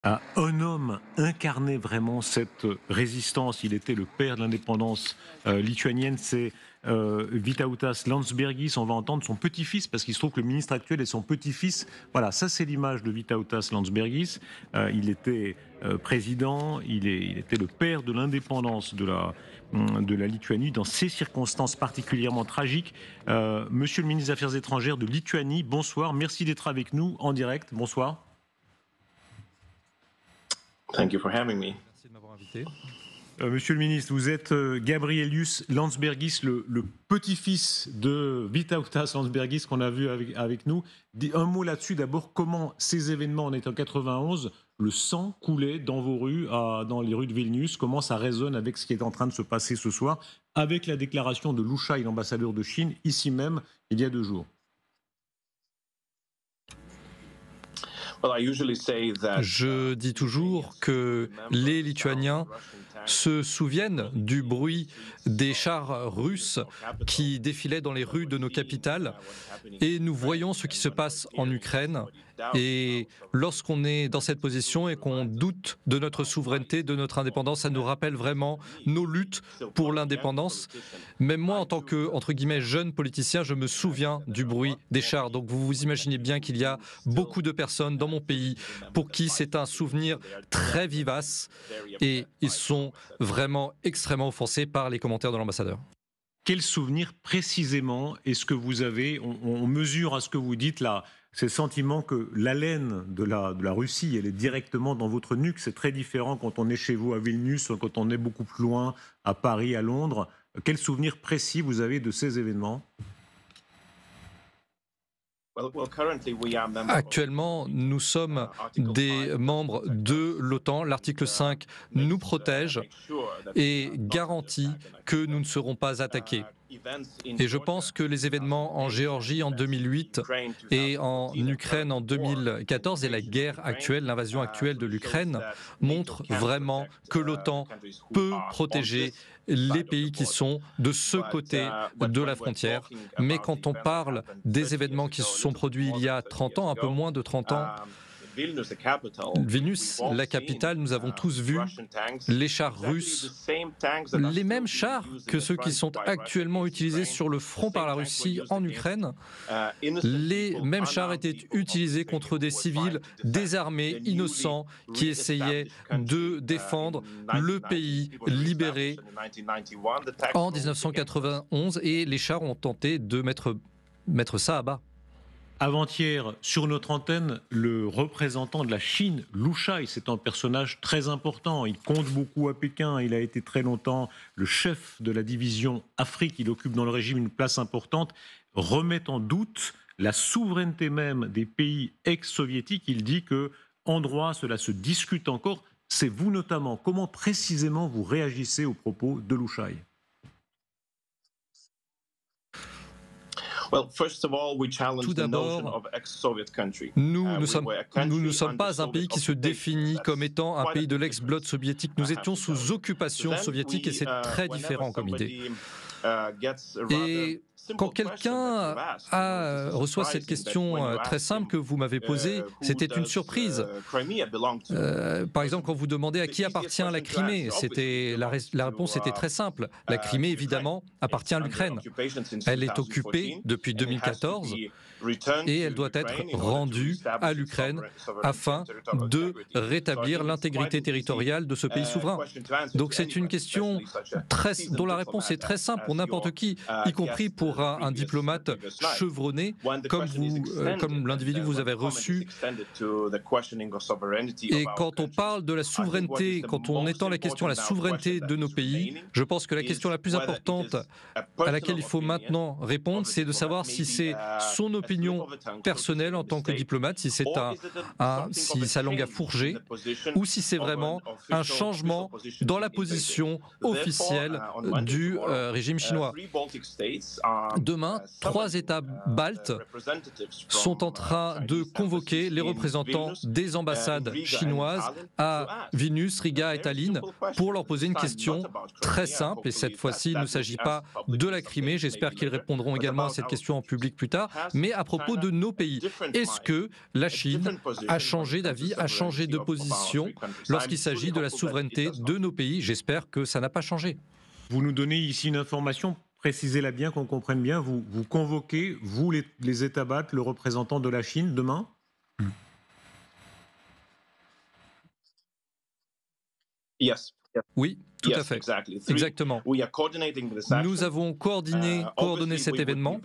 Un homme incarnait vraiment cette résistance. Il était le père de l'indépendance lituanienne. C'est Vytautas Landsbergis. On va entendre son petit-fils parce qu'il se trouve que le ministre actuel est son petit-fils. Voilà, ça c'est l'image de Vytautas Landsbergis. Il était président. Il était le père de l'indépendance de la Lituanie dans ces circonstances particulièrement tragiques. Monsieur le ministre des Affaires étrangères de Lituanie, bonsoir. Merci d'être avec nous en direct. Bonsoir. Thank you for having me. Merci de m'avoir invité. Monsieur le ministre, vous êtes Gabrielius Landsbergis, le petit-fils de Vytautas Landsbergis qu'on a vu avec nous. Un mot là-dessus d'abord, comment ces événements en étant 91, le sang coulait dans vos rues, dans les rues de Vilnius, comment ça résonne avec ce qui est en train de se passer ce soir, avec la déclaration de Liu Sha, l'ambassadeur de Chine, ici même, il y a 2 jours. Je dis toujours que les Lituaniens se souviennent du bruit des chars russes qui défilaient dans les rues de nos capitales et nous voyons ce qui se passe en Ukraine. Et lorsqu'on est dans cette position et qu'on doute de notre souveraineté, de notre indépendance, ça nous rappelle vraiment nos luttes pour l'indépendance. Même moi, en tant que, entre guillemets, jeune politicien, je me souviens du bruit des chars. Donc vous vous imaginez bien qu'il y a beaucoup de personnes dans mon pays pour qui c'est un souvenir très vivace et ils sont vraiment extrêmement offensés par les commentaires de l'ambassadeur. Quel souvenir précisément est-ce que vous avez? On mesure à ce que vous dites là, c'est le sentiment que l'haleine de la Russie, elle est directement dans votre nuque. C'est très différent quand on est chez vous à Vilnius, quand on est beaucoup plus loin, à Paris, à Londres. Quel souvenir précis vous avez de ces événements? Actuellement, nous sommes des membres de l'OTAN. L'article 5 nous protège et garantit que nous ne serons pas attaqués. Et je pense que les événements en Géorgie en 2008 et en Ukraine en 2014 et la guerre actuelle, l'invasion actuelle de l'Ukraine montrent vraiment que l'OTAN peut protéger les pays qui sont de ce côté de la frontière. Mais quand on parle des événements qui se sont produits il y a 30 ans, un peu moins de 30 ans, Vilnius, la capitale, nous avons tous vu les chars russes, les mêmes chars que ceux qui sont actuellement utilisés sur le front par la Russie en Ukraine. Les mêmes chars étaient utilisés contre des civils désarmés, innocents, qui essayaient de défendre le pays libéré en 1991 et les chars ont tenté de mettre ça à bas. Avant-hier, sur notre antenne, le représentant de la Chine, Liu Sha, c'est un personnage très important. Il compte beaucoup à Pékin. Il a été très longtemps le chef de la division Afrique. Il occupe dans le régime une place importante. Remet en doute la souveraineté même des pays ex-soviétiques. Il dit que, en droit, cela se discute encore. C'est vous notamment. Comment précisément vous réagissez aux propos de Liu Sha? Tout d'abord, nous ne sommes pas un pays qui se définit comme étant un pays de l'ex-bloc soviétique. Nous étions sous occupation soviétique et c'est très différent comme idée. Et quand quelqu'un reçoit cette question très simple que vous m'avez posée, c'était une surprise. Par exemple, quand vous demandez à qui appartient la Crimée, la réponse était très simple. La Crimée, évidemment, appartient à l'Ukraine. Elle est occupée depuis 2014 et elle doit être rendue à l'Ukraine afin de rétablir l'intégrité territoriale de ce pays souverain. Donc c'est une question dont la réponse est très simple pour n'importe qui, y compris pour un diplomate chevronné comme l'individu que vous avez reçu. Et quand on parle de la souveraineté, quand on étend la question à la souveraineté de nos pays, je pense que la question la plus importante à laquelle il faut maintenant répondre, c'est de savoir si c'est son opinion personnelle en tant que diplomate, si sa langue a fourché, ou si c'est vraiment un changement dans la position officielle du régime chinois. Demain, 3 États baltes sont en train de convoquer les représentants des ambassades chinoises à Vilnius, Riga et Tallinn pour leur poser une question très simple. Et cette fois-ci, il ne s'agit pas de la Crimée. J'espère qu'ils répondront également à cette question en public plus tard. Mais à propos de nos pays, est-ce que la Chine a changé d'avis, a changé de position lorsqu'il s'agit de la souveraineté de nos pays? J'espère que ça n'a pas changé. Vous nous donnez ici une information, précisez-la bien, qu'on comprenne bien. Vous convoquez, vous, les États baltes, le représentant de la Chine, demain? Oui, tout à fait. Exactement. Nous avons coordonné cet événement.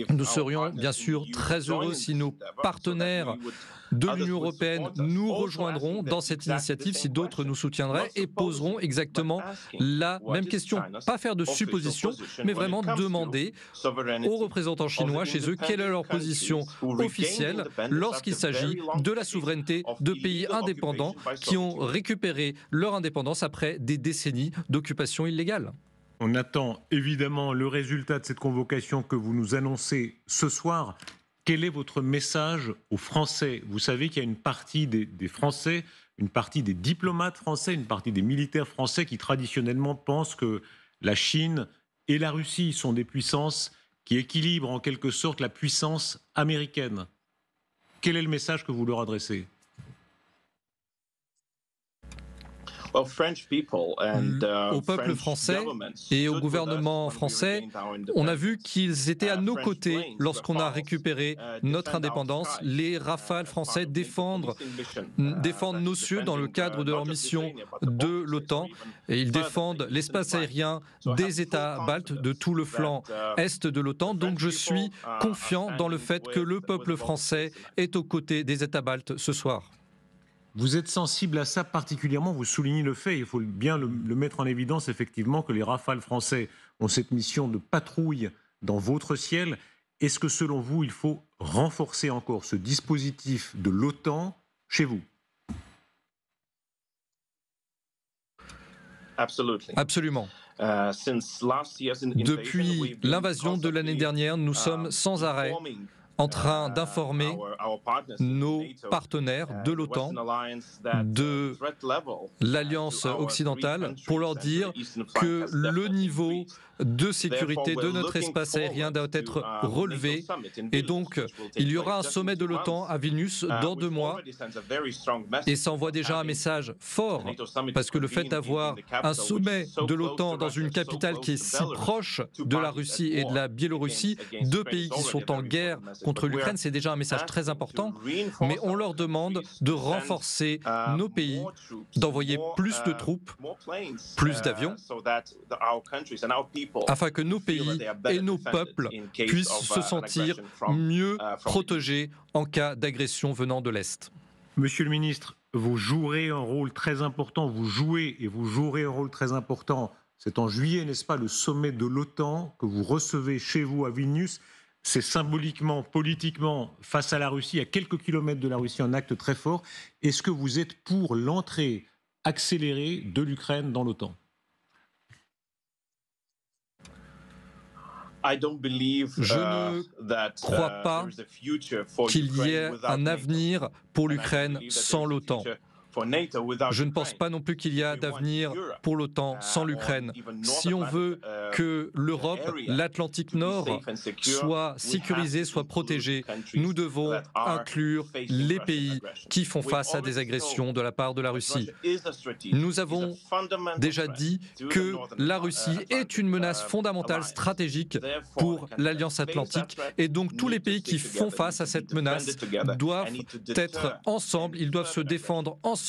Nous serions bien sûr très heureux si nos partenaires de l'Union européenne nous rejoindront dans cette initiative, si d'autres nous soutiendraient et poseront exactement la même question. Pas faire de suppositions, mais vraiment demander aux représentants chinois chez eux quelle est leur position officielle lorsqu'il s'agit de la souveraineté de pays indépendants qui ont récupéré leur indépendance après des décennies d'occupation illégale. On attend évidemment le résultat de cette convocation que vous nous annoncez ce soir. Quel est votre message aux Français? Vous savez qu'il y a une partie des Français, une partie des diplomates français, une partie des militaires français qui traditionnellement pensent que la Chine et la Russie sont des puissances qui équilibrent en quelque sorte la puissance américaine. Quel est le message que vous leur adressez? Au peuple français et au gouvernement français, on a vu qu'ils étaient à nos côtés lorsqu'on a récupéré notre indépendance. Les Rafales français défendent nos cieux dans le cadre de leur mission de l'OTAN et ils défendent l'espace aérien des États baltes, de tout le flanc est de l'OTAN. Donc je suis confiant dans le fait que le peuple français est aux côtés des États baltes ce soir. Vous êtes sensible à ça particulièrement, vous soulignez le fait, il faut bien le mettre en évidence effectivement, que les Rafales français ont cette mission de patrouille dans votre ciel. Est-ce que selon vous, il faut renforcer encore ce dispositif de l'OTAN chez vous? Absolument. Depuis l'invasion de l'année dernière, nous sommes sans arrêt en train d'informer nos partenaires de l'OTAN, de l'Alliance occidentale, pour leur dire que le niveau de sécurité de notre espace aérien doit être relevé. Et donc, il y aura un sommet de l'OTAN à Vilnius dans 2 mois. Et ça envoie déjà un message fort, parce que le fait d'avoir un sommet de l'OTAN dans une capitale qui est si proche de la Russie et de la Biélorussie, 2 pays qui sont en guerre contre l'Ukraine, c'est déjà un message très important. Mais on leur demande de renforcer nos pays, d'envoyer plus de troupes, plus d'avions, afin que nos pays et nos peuples puissent se sentir mieux protégés en cas d'agression venant de l'Est. Monsieur le ministre, vous jouerez un rôle très important, vous jouez et vous jouerez un rôle très important. C'est en juillet, n'est-ce pas, le sommet de l'OTAN que vous recevez chez vous à Vilnius. C'est symboliquement, politiquement, face à la Russie, à quelques kilomètres de la Russie, un acte très fort. Est-ce que vous êtes pour l'entrée accélérée de l'Ukraine dans l'OTAN ? Je ne crois pas qu'il y ait un avenir pour l'Ukraine sans l'OTAN. Je ne pense pas non plus qu'il y a d'avenir pour l'OTAN sans l'Ukraine. Si on veut que l'Europe, l'Atlantique Nord, soit sécurisée, soit protégée, nous devons inclure les pays qui font face à des agressions de la part de la Russie. Nous avons déjà dit que la Russie est une menace fondamentale stratégique pour l'Alliance Atlantique et donc tous les pays qui font face à cette menace doivent être ensemble, ils doivent se défendre ensemble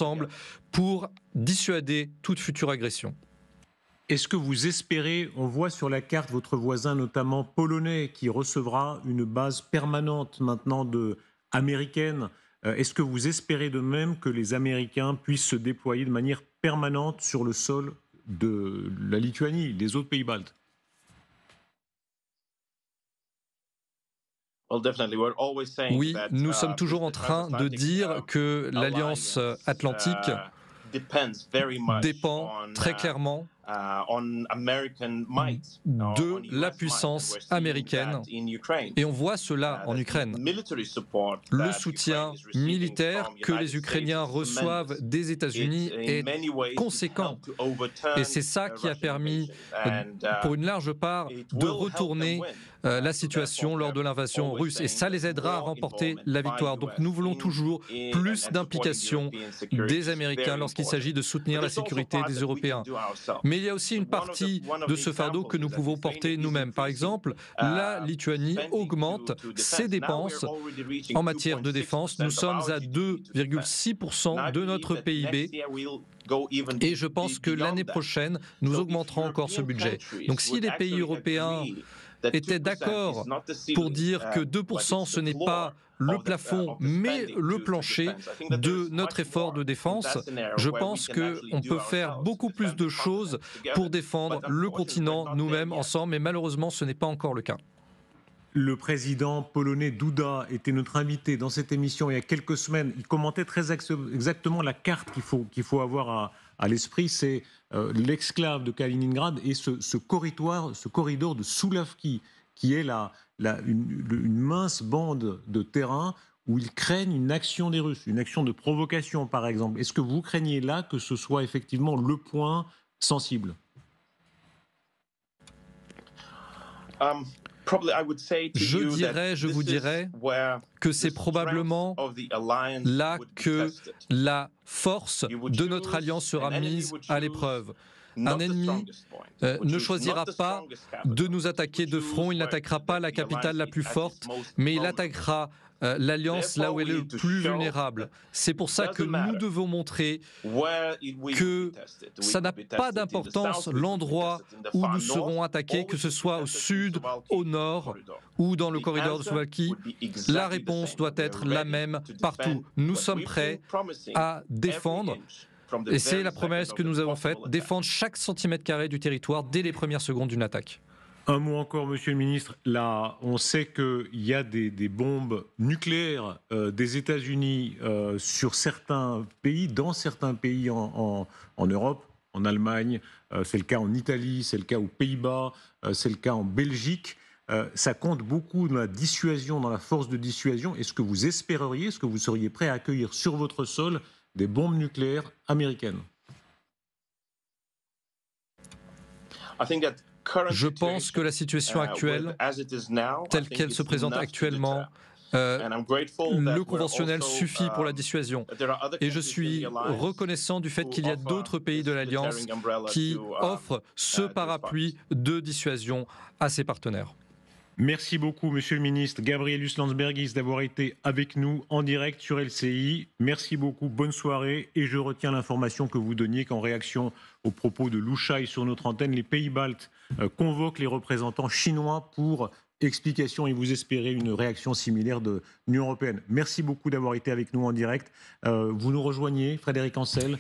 pour dissuader toute future agression. Est-ce que vous espérez, on voit sur la carte votre voisin notamment polonais qui recevra une base permanente maintenant américaine, est-ce que vous espérez de même que les Américains puissent se déployer de manière permanente sur le sol de la Lituanie, des autres pays baltes ? Oui, nous sommes toujours en train de dire que l'Alliance Atlantique dépend très clairement de la puissance américaine. Et on voit cela en Ukraine. Le soutien militaire que les Ukrainiens reçoivent des États-Unis est conséquent. Et c'est ça qui a permis, pour une large part, de retourner la situation lors de l'invasion russe. Et ça les aidera à remporter la victoire. Donc nous voulons toujours plus d'implication des Américains lorsqu'il s'agit de soutenir la sécurité des Européens. Mais il y a aussi une partie de ce fardeau que nous pouvons porter nous-mêmes. Par exemple, la Lituanie augmente ses dépenses en matière de défense. Nous sommes à 2,6% de notre PIB. Et je pense que l'année prochaine, nous augmenterons encore ce budget. Donc si les pays européens étaient d'accord pour dire que 2% ce n'est pas le plafond, mais le plancher de notre effort de défense, je pense qu'on peut faire beaucoup plus de choses pour défendre le continent nous-mêmes ensemble, mais malheureusement ce n'est pas encore le cas. Le président polonais Duda était notre invité dans cette émission il y a quelques semaines. Il commentait très exactement la carte qu'il faut avoir à l'esprit. C'est l'exclave de Kaliningrad et ce corridor de Soulavki, qui est une mince bande de terrain où ils craignent une action des Russes, une action de provocation par exemple. Est-ce que vous craignez là que ce soit effectivement le point sensible ? Je vous dirais que c'est probablement là que la force de notre alliance sera mise à l'épreuve. Un ennemi ne choisira pas de nous attaquer de front, il n'attaquera pas la capitale la plus forte, mais il attaquera l'alliance là où elle est le plus vulnérable. C'est pour ça que nous devons montrer que ça n'a pas d'importance l'endroit où nous serons attaqués, que ce soit au sud, au nord ou dans le corridor de Souvalki. La réponse doit être la même partout. Nous sommes prêts à défendre. Et c'est la promesse que nous avons faite, défendre chaque centimètre carré du territoire dès les premières secondes d'une attaque. Un mot encore, Monsieur le Ministre. Là, on sait qu'il y a des bombes nucléaires des États-Unis sur certains pays, dans certains pays en Europe, en Allemagne, c'est le cas en Italie, c'est le cas aux Pays-Bas, c'est le cas en Belgique. Ça compte beaucoup dans la dissuasion, dans la force de dissuasion. Est-ce que vous espéreriez, est-ce que vous seriez prêt à accueillir sur votre sol des bombes nucléaires américaines? Je pense que la situation actuelle, telle qu'elle se présente actuellement, le conventionnel suffit pour la dissuasion. Et je suis reconnaissant du fait qu'il y a d'autres pays de l'Alliance qui offrent ce parapluie de dissuasion à ses partenaires. Merci beaucoup, Monsieur le Ministre Gabrielus Landsbergis, d'avoir été avec nous en direct sur LCI. Merci beaucoup, bonne soirée. Et je retiens l'information que vous donniez qu'en réaction aux propos de Louchai sur notre antenne, les pays baltes convoquent les représentants chinois pour explication et vous espérez une réaction similaire de l'Union européenne. Merci beaucoup d'avoir été avec nous en direct. Vous nous rejoignez, Frédéric Ancel.